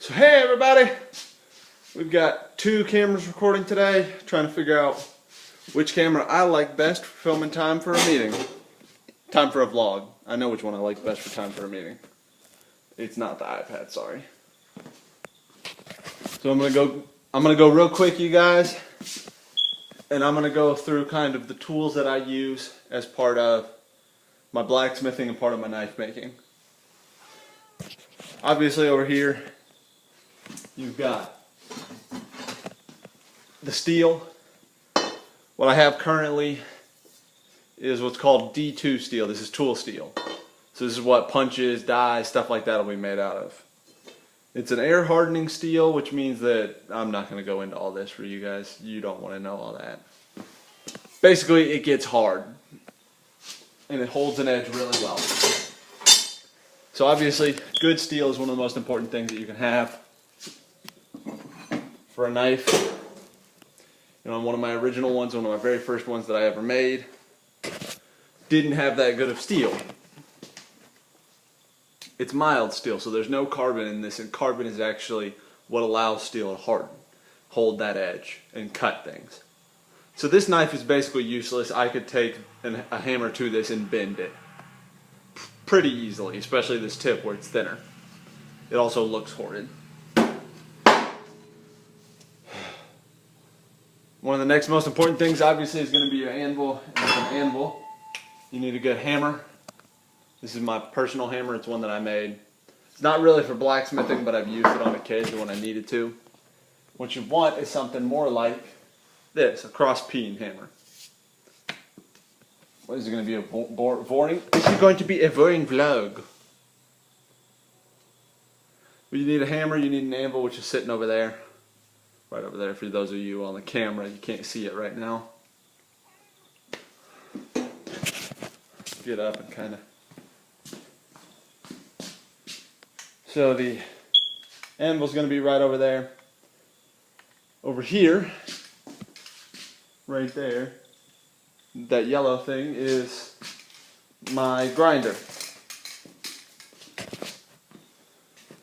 So hey everybody, we've got two cameras recording today, trying to figure out which camera I like best for filming time for a meeting. Time for a vlog. I know which one I like best for time for a meeting. It's not the iPad, sorry. So I'm gonna go real quick, you guys, and I'm gonna go through kind of the tools that I use as part of my blacksmithing and part of my knife making. Obviously over here you've got the steel. What I have currently is what's called D2 steel. This is tool steel. So this is what punches, dies, stuff like that will be made out of. It's an air hardening steel, which means that I'm not going to go into all this for you guys. You don't want to know all that. Basically, it gets hard and it holds an edge really well. So obviously, good steel is one of the most important things that you can have for a knife. You know, one of my original ones, one of my very first ones that I ever made, didn't have that good of steel. It's mild steel, so there's no carbon in this, and carbon is actually what allows steel to harden, hold that edge, and cut things. So this knife is basically useless. I could take a hammer to this and bend it pretty easily, especially this tip where it's thinner. It also looks horrid. One of the next most important things obviously is going to be your anvil. And with an anvil, you need a good hammer. This is my personal hammer. It's one that I made. It's not really for blacksmithing, but I've used it on occasion when I needed to. What you want is something more like this, a cross-peen hammer. What is it going to be, a boring? This is going to be a boring vlog. Well, you need a hammer, you need an anvil, which is sitting over there. Right over there for those of you on the camera. You can't see it right now. Get up and kind of... So the anvil's going to be right over there. Over here, right there, that yellow thing is my grinder.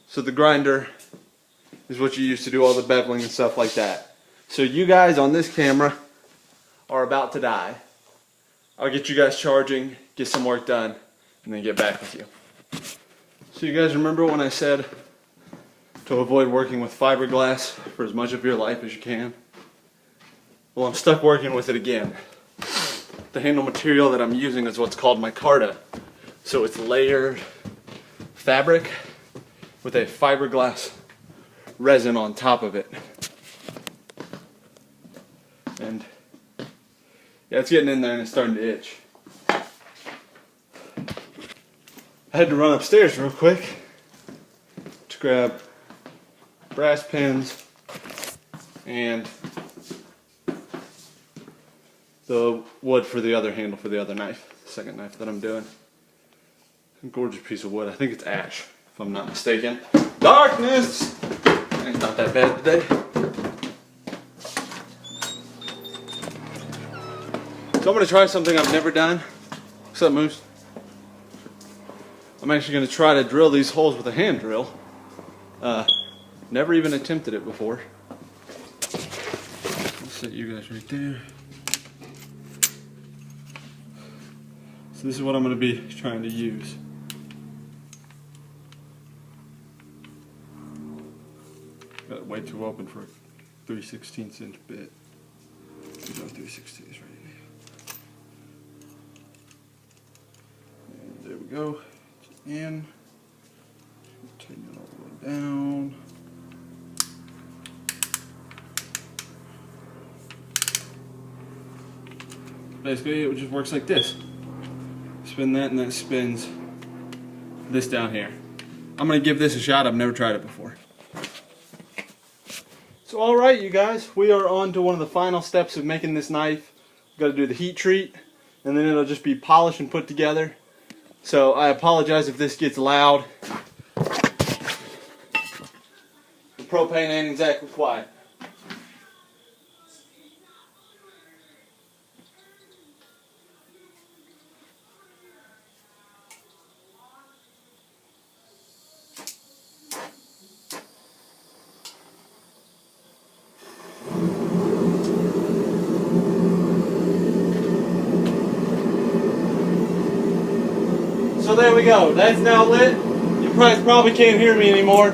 So the grinder is what you use to do all the beveling and stuff like that. So you guys on this camera are about to die. I'll get you guys charging, get some work done, and then get back with you. So you guys remember when I said to avoid working with fiberglass for as much of your life as you can? Well, I'm stuck working with it again. The handle material that I'm using is what's called micarta. So it's layered fabric with a fiberglass resin on top of it. And yeah, it's getting in there and it's starting to itch. I had to run upstairs real quick to grab brass pins and the wood for the other handle for the other knife, the second knife that I'm doing. A gorgeous piece of wood. I think it's ash, if I'm not mistaken. Darkness! It's not that bad today. So I'm going to try something I've never done. What's up, Moose? I'm actually going to try to drill these holes with a hand drill. Never even attempted it before. I'll set you guys right there. So this is what I'm going to be trying to use. Got it way too open for a 3/16 inch bit. No 3/16 right here. And there we go. In. Tighten it all the way down. Basically, it just works like this. Spin that, and that spins this down here. I'm going to give this a shot. I've never tried it before. So alright you guys, we are on to one of the final steps of making this knife. We've got to do the heat treat, and then it'll just be polished and put together. So I apologize if this gets loud. The propane ain't exactly quiet. we go. That's now lit. You probably can't hear me anymore.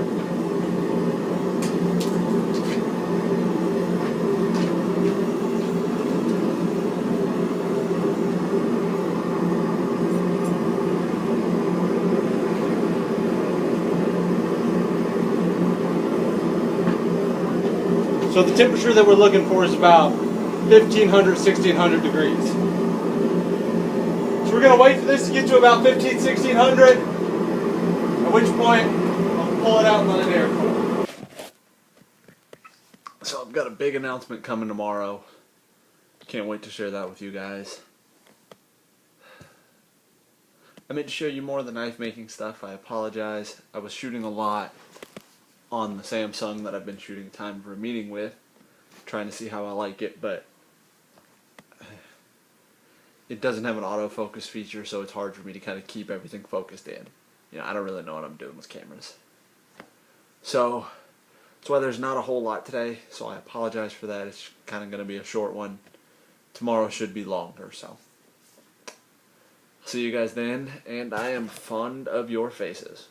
So the temperature that we're looking for is about 1500, 1600 degrees. So we're going to wait for this to get to about 15, 1600, at which point I'll pull it out and let it air cool. So I've got a big announcement coming tomorrow. Can't wait to share that with you guys. I meant to show you more of the knife making stuff. I apologize. I was shooting a lot on the Samsung that I've been shooting time for a meeting with, trying to see how I like it, but it doesn't have an autofocus feature, so it's hard for me to kind of keep everything focused in. You know, I don't really know what I'm doing with cameras. So that's why there's not a whole lot today, so I apologize for that. It's kind of going to be a short one. Tomorrow should be longer, so see you guys then, and I am fond of your faces.